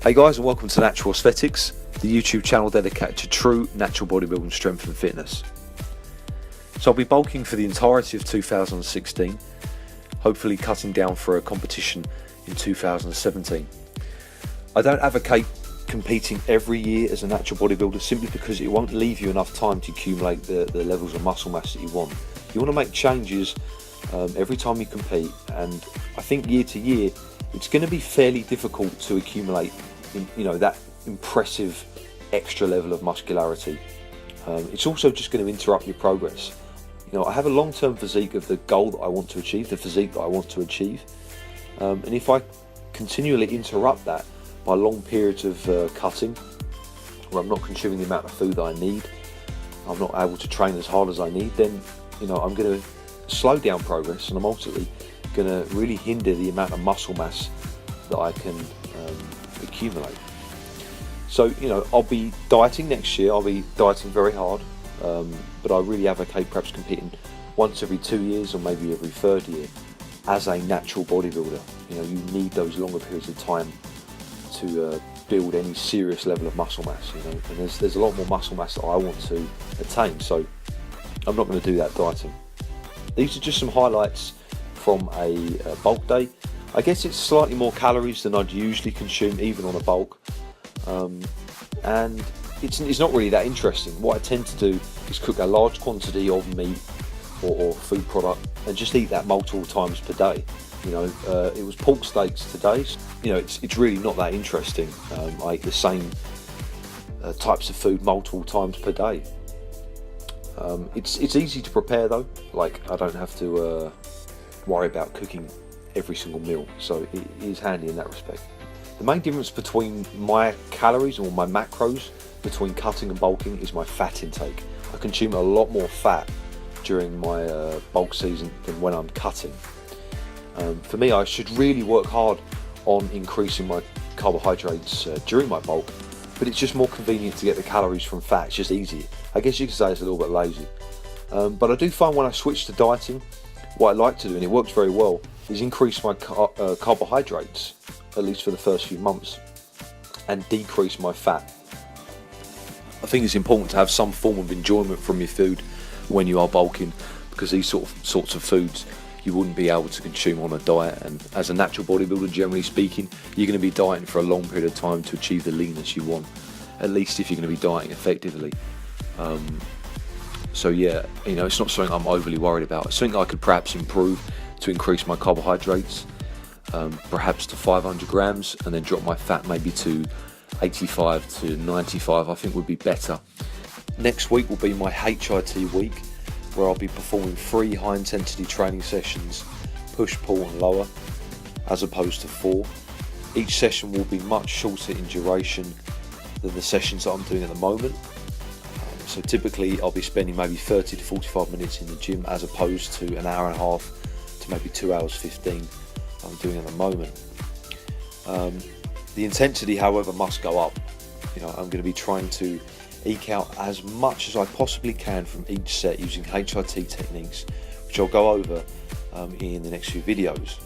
Hey guys, and welcome to Natural Aesthetics, the YouTube channel dedicated to true natural bodybuilding, strength and fitness. So I'll be bulking for the entirety of 2016, hopefully cutting down for a competition in 2017. I don't advocate competing every year as a natural bodybuilder simply because it won't leave you enough time to accumulate the levels of muscle mass that you want. You want to make changes every time you compete, and I think year to year it's going to be fairly difficult to accumulate that impressive extra level of muscularity. It's also just going to interrupt your progress. I have a long-term physique of the goal that I want to achieve, the physique that I want to achieve, and if I continually interrupt that by long periods of cutting, where I'm not consuming the amount of food that I need, I'm not able to train as hard as I need, then I'm going to slow down progress, and I'm ultimately going to really hinder the amount of muscle mass that I can accumulate. So I'll be dieting next year. I'll be dieting very hard, but I really advocate perhaps competing once every 2 years or maybe every third year as a natural bodybuilder. You need those longer periods of time to build any serious level of muscle mass, and there's a lot more muscle mass that I want to attain, so I'm not going to do that dieting. These are just some highlights from a bulk day. I guess it's slightly more calories than I'd usually consume even on a bulk, and it's not really that interesting. What I tend to do is cook a large quantity of meat or food product and just eat that multiple times per day. It was pork steaks today. It's really not that interesting. I eat the same types of food multiple times per day. It's easy to prepare though. Like, I don't have to worry about cooking every single meal, so it is handy in that respect. The main difference between my calories or my macros between cutting and bulking is my fat intake. I consume a lot more fat during my bulk season than when I'm cutting. For me, I should really work hard on increasing my carbohydrates during my bulk, but it's just more convenient to get the calories from fat. It's just easier. I guess you could say it's a little bit lazy. But I do find when I switch to dieting, what I like to do, and it works very well, is increase my carbohydrates, at least for the first few months, and decrease my fat. I think it's important to have some form of enjoyment from your food when you are bulking, because these sorts of foods you wouldn't be able to consume on a diet, and as a natural bodybuilder, generally speaking, you're going to be dieting for a long period of time to achieve the leanness you want, at least if you're going to be dieting effectively. So yeah, it's not something I'm overly worried about. It's something I could perhaps improve to increase my carbohydrates, perhaps to 500 grams, and then drop my fat maybe to 85 to 95, I think would be better. Next week will be my HIT week, where I'll be performing 3 high intensity training sessions, push, pull and lower, as opposed to 4. Each session will be much shorter in duration than the sessions that I'm doing at the moment. So typically I'll be spending maybe 30 to 45 minutes in the gym, as opposed to an hour and a half to maybe 2 hours 15 I'm doing at the moment. The intensity, however, must go up. I'm going to be trying to eke out as much as I possibly can from each set using HIT techniques, which I'll go over in the next few videos.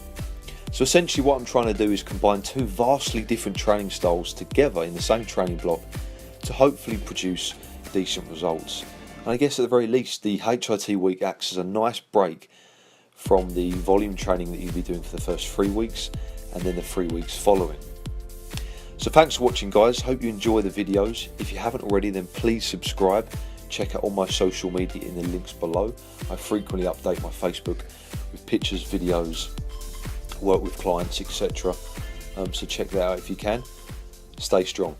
So essentially what I'm trying to do is combine 2 vastly different training styles together in the same training block to hopefully produce decent results. And I guess at the very least, the HIT week acts as a nice break from the volume training that you'll be doing for the first 3 weeks and then the 3 weeks following. So thanks for watching, guys. Hope you enjoy the videos. If you haven't already, then please subscribe. Check out all my social media in the links below. I frequently update my Facebook with pictures, videos, work with clients, etc. So check that out if you can. Stay strong.